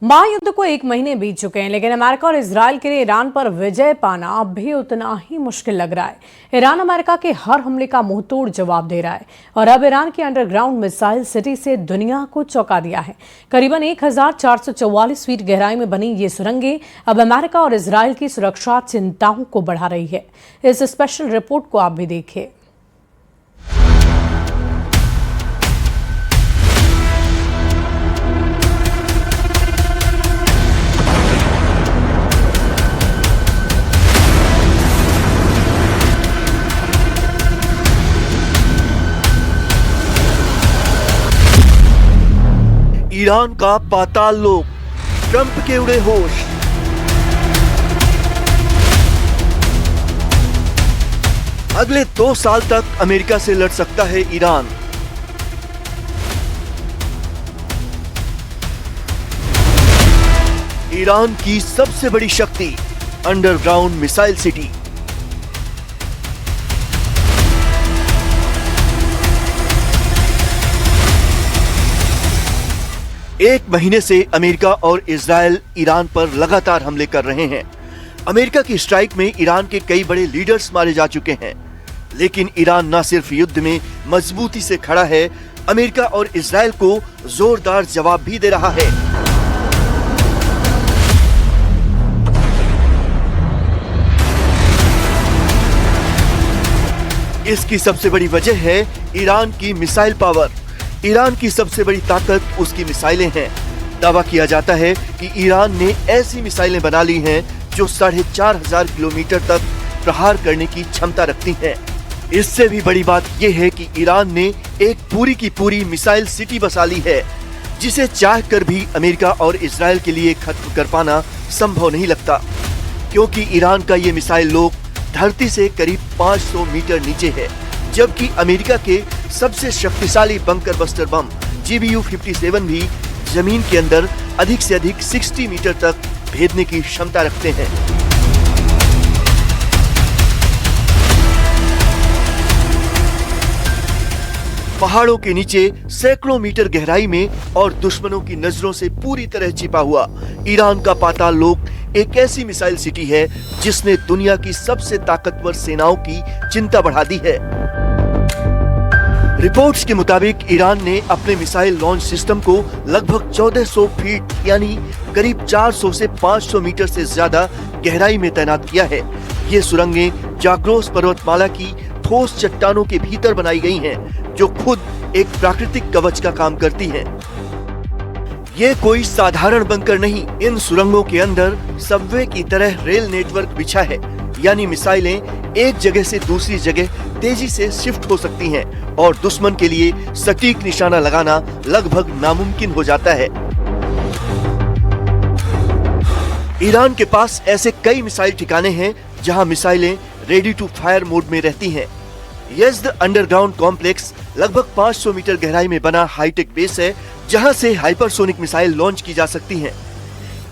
महायुद्ध को 1 महीने बीत चुके हैं, लेकिन अमेरिका और इजरायल के लिए ईरान पर विजय पाना अब भी उतना ही मुश्किल लग रहा है। ईरान अमेरिका के हर हमले का मुंहतोड़ जवाब दे रहा है और अब ईरान की अंडरग्राउंड मिसाइल सिटी से दुनिया को चौंका दिया है। करीबन 1444 फीट गहराई में बनी ये सुरंगें अब अमेरिका और इजरायल की सुरक्षा चिंताओं को बढ़ा रही है। इस स्पेशल रिपोर्ट को आप भी देखिए। ईरान का पाताल लोक, ट्रंप के उड़े होश। अगले 2 साल तक अमेरिका से लड़ सकता है ईरान। ईरान की सबसे बड़ी शक्ति, अंडरग्राउंड मिसाइल सिटी। एक महीने से अमेरिका और इजरायल ईरान पर लगातार हमले कर रहे हैं। अमेरिका की स्ट्राइक में ईरान के कई बड़े लीडर्स मारे जा चुके हैं, लेकिन ईरान न सिर्फ युद्ध में मजबूती से खड़ा है, अमेरिका और इजरायल को जोरदार जवाब भी दे रहा है। इसकी सबसे बड़ी वजह है ईरान की मिसाइल पावर। ईरान की सबसे बड़ी ताकत उसकी मिसाइलें हैं। दावा किया जाता है कि ईरान ने ऐसी मिसाइलें बना ली हैं जो 4500 किलोमीटर तक प्रहार करने की क्षमता रखती हैं। इससे भी बड़ी बात यह है कि ईरान ने एक पूरी की पूरी मिसाइल सिटी बसा ली है, जिसे चाहकर भी अमेरिका और इजरायल के लिए खत्म कर पाना संभव नहीं लगता, क्योंकि ईरान का ये मिसाइल लोक धरती से करीब 500 मीटर नीचे है, जबकि अमेरिका के सबसे शक्तिशाली बंकर बस्टर बम GBU-57 भी जमीन के अंदर अधिक से अधिक 60 मीटर तक भेदने की क्षमता रखते हैं। पहाड़ों के नीचे सैकड़ों मीटर गहराई में और दुश्मनों की नजरों से पूरी तरह छिपा हुआ ईरान का पाताल लोक एक ऐसी मिसाइल सिटी है जिसने दुनिया की सबसे ताकतवर सेनाओं की चिंता बढ़ा दी है। रिपोर्ट्स के मुताबिक ईरान ने अपने मिसाइल लॉन्च सिस्टम को लगभग 1400 फीट यानी करीब 400 से 500 मीटर से ज्यादा गहराई में तैनात किया है। ये सुरंगें जाग्रोस पर्वतमाला की ठोस चट्टानों के भीतर बनाई गई हैं, जो खुद एक प्राकृतिक कवच का काम करती हैं। ये कोई साधारण बंकर नहीं, इन सुरंगों के अंदर सबवे की तरह रेल नेटवर्क बिछा है, यानी मिसाइलें एक जगह से दूसरी जगह तेजी से शिफ्ट हो सकती हैं और दुश्मन के लिए सटीक निशाना लगाना लगभग नामुमकिन हो जाता है। ईरान के पास ऐसे कई मिसाइल ठिकाने हैं जहां मिसाइलें रेडी टू फायर मोड में रहती हैं। यज़्द अंडरग्राउंड कॉम्प्लेक्स लगभग 500 मीटर गहराई में बना हाईटेक बेस है, जहां से हाइपरसोनिक मिसाइल लॉन्च की जा सकती हैं।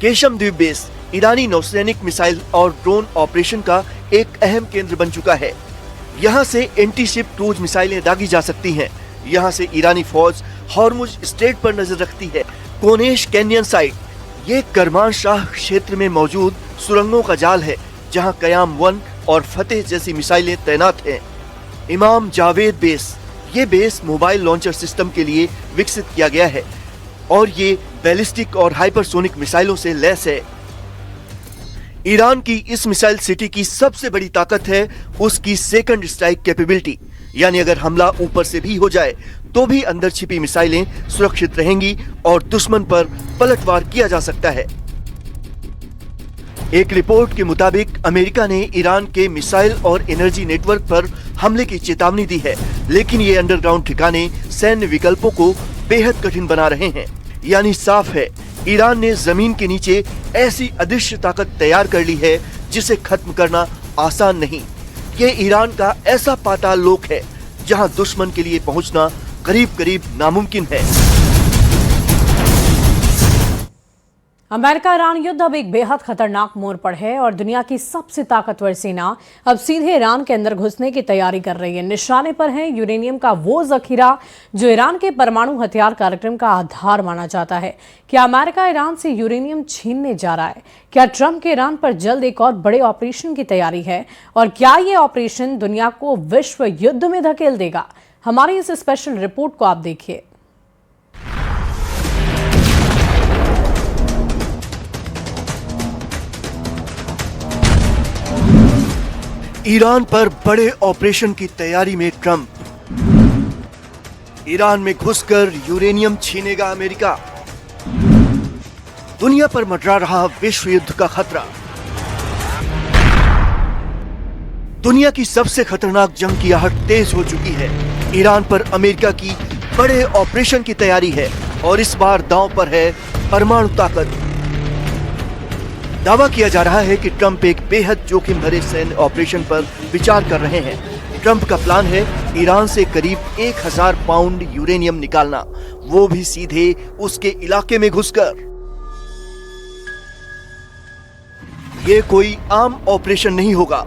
केशम द्वीप बेस ईरानी नौसैनिक मिसाइल और ड्रोन ऑपरेशन का एक अहम केंद्र बन चुका है। यहाँ से एंटी शिप क्रूज मिसाइलें दागी जा सकती हैं। यहाँ से ईरानी फौज हॉर्मुज स्ट्रेट पर नजर रखती है। कोनेश कैनियन साइट ये करमानशाह क्षेत्र में मौजूद सुरंगों का जाल है, जहाँ कयाम 1 और फतेह जैसी मिसाइलें तैनात हैं। इमाम जावेद बेस ये बेस मोबाइल लॉन्चर सिस्टम के लिए विकसित किया गया है और ये बैलिस्टिक और हाइपरसोनिक मिसाइलों से लैस है। ईरान की इस मिसाइल सिटी की सबसे बड़ी ताकत है उसकी सेकंड स्ट्राइक कैपेबिलिटी, यानी अगर हमला ऊपर से भी हो जाए तो भी अंदर छिपी मिसाइलें सुरक्षित रहेंगी और दुश्मन पर पलटवार किया जा सकता है। एक रिपोर्ट के मुताबिक अमेरिका ने ईरान के मिसाइल और एनर्जी नेटवर्क पर हमले की चेतावनी दी है, लेकिन ये अंडरग्राउंड ठिकाने सैन्य विकल्पों को बेहद कठिन बना रहे हैं। यानी साफ है, ईरान ने जमीन के नीचे ऐसी अदृश्य ताकत तैयार कर ली है जिसे खत्म करना आसान नहीं। ये ईरान का ऐसा पाताल लोक है जहां दुश्मन के लिए पहुंचना करीब करीब नामुमकिन है। अमेरिका ईरान युद्ध अब एक बेहद खतरनाक मोड़ पर है और दुनिया की सबसे ताकतवर सेना अब सीधे ईरान के अंदर घुसने की तैयारी कर रही है। निशाने पर है यूरेनियम का वो जखीरा जो ईरान के परमाणु हथियार कार्यक्रम का आधार माना जाता है। क्या अमेरिका ईरान से यूरेनियम छीनने जा रहा है? क्या ट्रंप के ईरान पर जल्द एक और बड़े ऑपरेशन की तैयारी है? और क्या ये ऑपरेशन दुनिया को विश्व युद्ध में धकेल देगा? हमारी इस स्पेशल रिपोर्ट को आप देखिए। ईरान पर बड़े ऑपरेशन की तैयारी में ट्रंप। ईरान में घुसकर यूरेनियम छीनेगा अमेरिका। दुनिया पर मंडरा रहा विश्व युद्ध का खतरा। दुनिया की सबसे खतरनाक जंग की आहट तेज हो चुकी है। ईरान पर अमेरिका की बड़े ऑपरेशन की तैयारी है और इस बार दांव पर है परमाणु ताकत। दावा किया जा रहा है कि ट्रंप एक बेहद जोखिम भरे सैन्य ऑपरेशन पर विचार कर रहे हैं। ट्रंप का प्लान है ईरान से करीब 1000 पाउंड यूरेनियम निकालना, वो भी सीधे उसके इलाके में घुसकर। ये कोई आम ऑपरेशन नहीं होगा,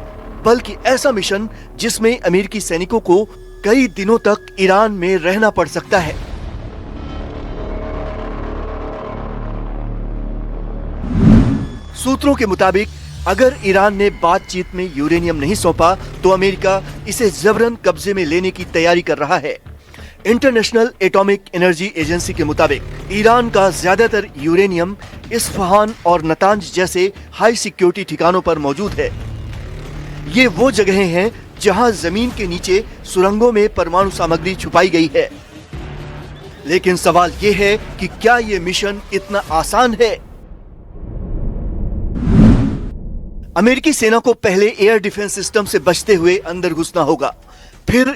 बल्कि ऐसा मिशन जिसमें अमेरिकी सैनिकों को कई दिनों तक ईरान में रहना पड़ सकता है। सूत्रों के मुताबिक अगर ईरान ने बातचीत में यूरेनियम नहीं सौंपा तो अमेरिका इसे जबरन कब्जे में लेने की तैयारी कर रहा है। इंटरनेशनल एटॉमिक एनर्जी एजेंसी के मुताबिक ईरान का ज्यादातर यूरेनियम इस्फहान और नतांज जैसे हाई सिक्योरिटी ठिकानों पर मौजूद है। ये वो जगहें हैं जहां जमीन के नीचे सुरंगों में परमाणु सामग्री छुपाई गई है। लेकिन सवाल ये है कि क्या ये मिशन इतना आसान है? अमेरिकी सेना को पहले एयर डिफेंस सिस्टम से बचते हुए अंदर घुसना होगा, फिर